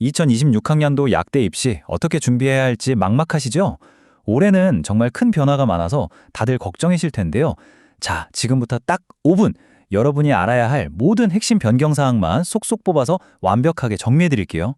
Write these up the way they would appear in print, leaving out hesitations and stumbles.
2026학년도 약대 입시 어떻게 준비해야 할지 막막하시죠? 올해는 정말 큰 변화가 많아서 다들 걱정이실 텐데요. 자, 지금부터 딱 5분 여러분이 알아야 할 모든 핵심 변경 사항만 쏙쏙 뽑아서 완벽하게 정리해 드릴게요.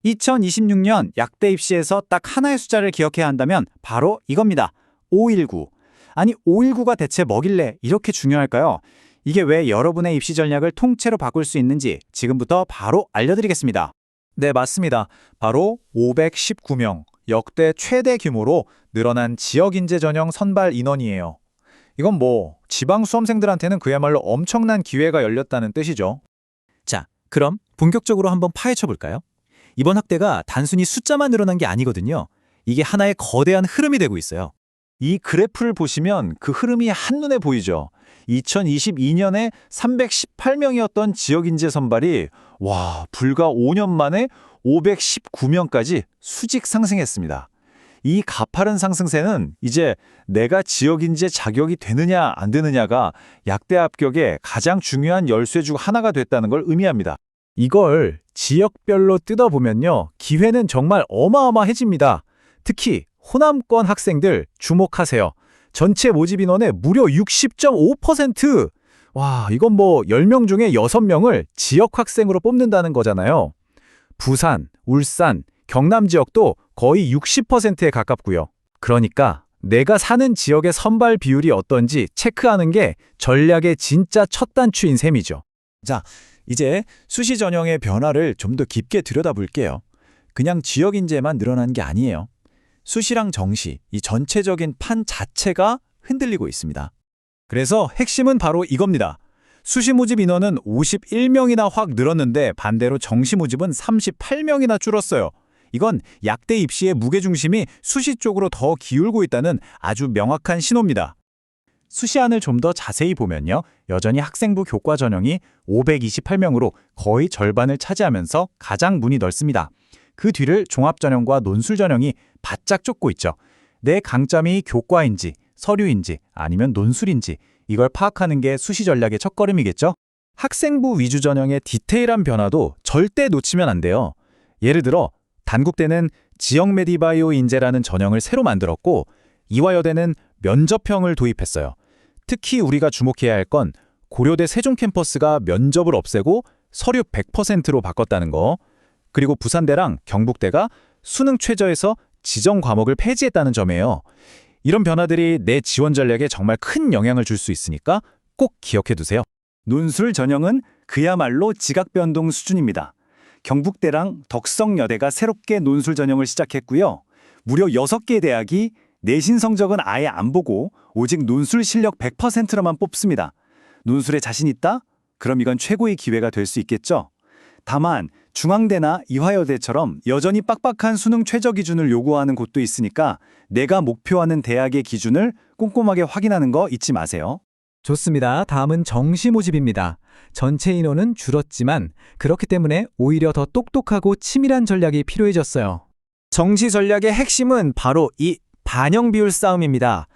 2026년 약대 입시에서 딱 하나의 숫자를 기억해야 한다면 바로 이겁니다. 519. 아니, 519가 대체 뭐길래 이렇게 중요할까요? 이게 왜 여러분의 입시 전략을 통째로 바꿀 수 있는지 지금부터 바로 알려드리겠습니다. 네, 맞습니다. 바로 519명, 역대 최대 규모로 늘어난 지역인재 전형 선발 인원이에요. 이건 지방 수험생들한테는 그야말로 엄청난 기회가 열렸다는 뜻이죠. 자, 그럼 본격적으로 한번 파헤쳐 볼까요? 이번 확대가 단순히 숫자만 늘어난 게 아니거든요. 이게 하나의 거대한 흐름이 되고 있어요. 이 그래프를 보시면 그 흐름이 한눈에 보이죠. 2022년에 318명이었던 지역인재 선발이 불과 5년 만에 519명까지 수직 상승했습니다. 이 가파른 상승세는 이제 내가 지역인재 자격이 되느냐 안 되느냐가 약대 합격의 가장 중요한 열쇠 중 하나가 됐다는 걸 의미합니다. 이걸 지역별로 뜯어보면요. 기회는 정말 어마어마해집니다. 특히 호남권 학생들 주목하세요. 전체 모집 인원의 무려 60.5%! 와, 이건 10명 중에 6명을 지역 학생으로 뽑는다는 거잖아요. 부산, 울산, 경남 지역도 거의 60%에 가깝고요. 그러니까 내가 사는 지역의 선발 비율이 어떤지 체크하는 게 전략의 진짜 첫 단추인 셈이죠. 자, 이제 수시 전형의 변화를 좀 더 깊게 들여다볼게요. 그냥 지역 인재만 늘어난 게 아니에요. 수시랑 정시, 이 전체적인 판 자체가 흔들리고 있습니다. 그래서 핵심은 바로 이겁니다. 수시 모집 인원은 51명이나 확 늘었는데 반대로 정시 모집은 38명이나 줄었어요. 이건 약대 입시의 무게중심이 수시 쪽으로 더 기울고 있다는 아주 명확한 신호입니다. 수시안을 좀 더 자세히 보면요. 여전히 학생부 교과 전형이 528명으로 거의 절반을 차지하면서 가장 문이 넓습니다. 그 뒤를 종합전형과 논술전형이 바짝 쫓고 있죠. 내 강점이 교과인지, 서류인지, 아니면 논술인지 이걸 파악하는 게 수시 전략의 첫걸음이겠죠? 학생부 위주 전형의 디테일한 변화도 절대 놓치면 안 돼요. 예를 들어 단국대는 지역 메디바이오 인재라는 전형을 새로 만들었고 이화여대는 면접형을 도입했어요. 특히 우리가 주목해야 할 건 고려대 세종 캠퍼스가 면접을 없애고 서류 100%로 바꿨다는 거. 그리고 부산대랑 경북대가 수능 최저에서 지정 과목을 폐지했다는 점이에요. 이런 변화들이 내 지원 전략에 정말 큰 영향을 줄 수 있으니까 꼭 기억해 두세요. 논술 전형은 그야말로 지각 변동 수준입니다. 경북대랑 덕성여대가 새롭게 논술 전형을 시작했고요. 무려 6개 대학이 내신 성적은 아예 안 보고 오직 논술 실력 100%로만 뽑습니다. 논술에 자신 있다? 그럼 이건 최고의 기회가 될 수 있겠죠? 다만 중앙대나 이화여대처럼 여전히 빡빡한 수능 최저 기준을 요구하는 곳도 있으니까 내가 목표하는 대학의 기준을 꼼꼼하게 확인하는 거 잊지 마세요. 좋습니다. 다음은 정시 모집입니다. 전체 인원은 줄었지만 그렇기 때문에 오히려 더 똑똑하고 치밀한 전략이 필요해졌어요. 정시 전략의 핵심은 바로 이 반영 비율 싸움입니다.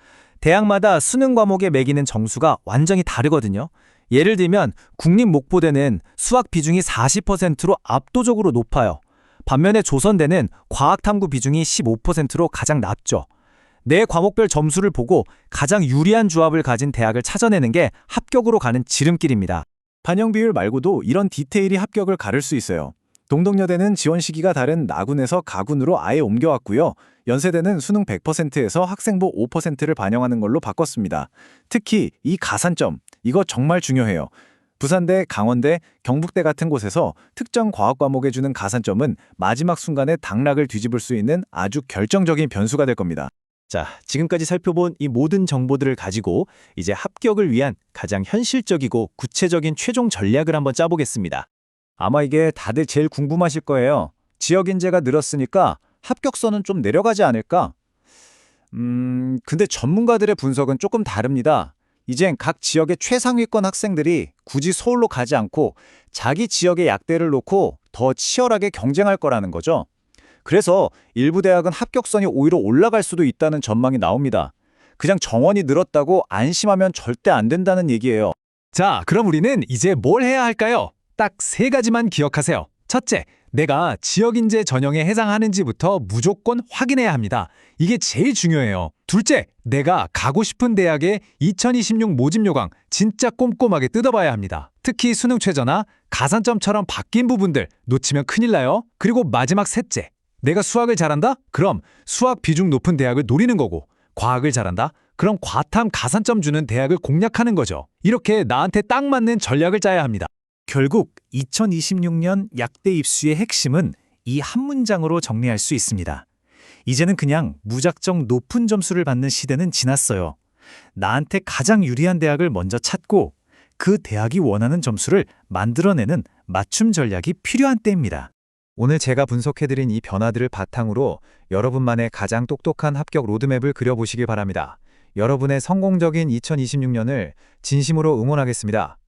대학마다 수능 과목에 매기는 정수가 완전히 다르거든요. 예를 들면 국립목보대는 수학 비중이 40%로 압도적으로 높아요. 반면에 조선대는 과학탐구 비중이 15%로 가장 낮죠. 내 과목별 점수를 보고 가장 유리한 조합을 가진 대학을 찾아내는 게 합격으로 가는 지름길입니다. 반영 비율 말고도 이런 디테일이 합격을 가를 수 있어요. 동덕여대는 지원 시기가 다른 나군에서 가군으로 아예 옮겨왔고요. 연세대는 수능 100%에서 학생부 5%를 반영하는 걸로 바꿨습니다. 특히 이 가산점, 이거 정말 중요해요. 부산대, 강원대, 경북대 같은 곳에서 특정 과학 과목에 주는 가산점은 마지막 순간에 당락을 뒤집을 수 있는 아주 결정적인 변수가 될 겁니다. 자, 지금까지 살펴본 이 모든 정보들을 가지고 이제 합격을 위한 가장 현실적이고 구체적인 최종 전략을 한번 짜보겠습니다. 아마 이게 다들 제일 궁금하실 거예요. 지역 인재가 늘었으니까 합격선은 좀 내려가지 않을까? 근데 전문가들의 분석은 조금 다릅니다. 이젠 각 지역의 최상위권 학생들이 굳이 서울로 가지 않고 자기 지역의 약대를 놓고 더 치열하게 경쟁할 거라는 거죠. 그래서 일부 대학은 합격선이 오히려 올라갈 수도 있다는 전망이 나옵니다. 그냥 정원이 늘었다고 안심하면 절대 안 된다는 얘기예요. 자, 그럼 우리는 이제 뭘 해야 할까요? 딱 3가지만 기억하세요. 첫째, 내가 지역인재 전형에 해당하는지부터 무조건 확인해야 합니다. 이게 제일 중요해요. 둘째, 내가 가고 싶은 대학의 2026 모집 요강 진짜 꼼꼼하게 뜯어봐야 합니다. 특히 수능 최저나 가산점처럼 바뀐 부분들 놓치면 큰일 나요. 그리고 마지막 셋째, 내가 수학을 잘한다? 그럼 수학 비중 높은 대학을 노리는 거고, 과학을 잘한다? 그럼 과탐 가산점 주는 대학을 공략하는 거죠. 이렇게 나한테 딱 맞는 전략을 짜야 합니다. 결국 2026년 약대 입시의 핵심은 이 한 문장으로 정리할 수 있습니다. 이제는 그냥 무작정 높은 점수를 받는 시대는 지났어요. 나한테 가장 유리한 대학을 먼저 찾고 그 대학이 원하는 점수를 만들어내는 맞춤 전략이 필요한 때입니다. 오늘 제가 분석해드린 이 변화들을 바탕으로 여러분만의 가장 똑똑한 합격 로드맵을 그려보시길 바랍니다. 여러분의 성공적인 2026년을 진심으로 응원하겠습니다.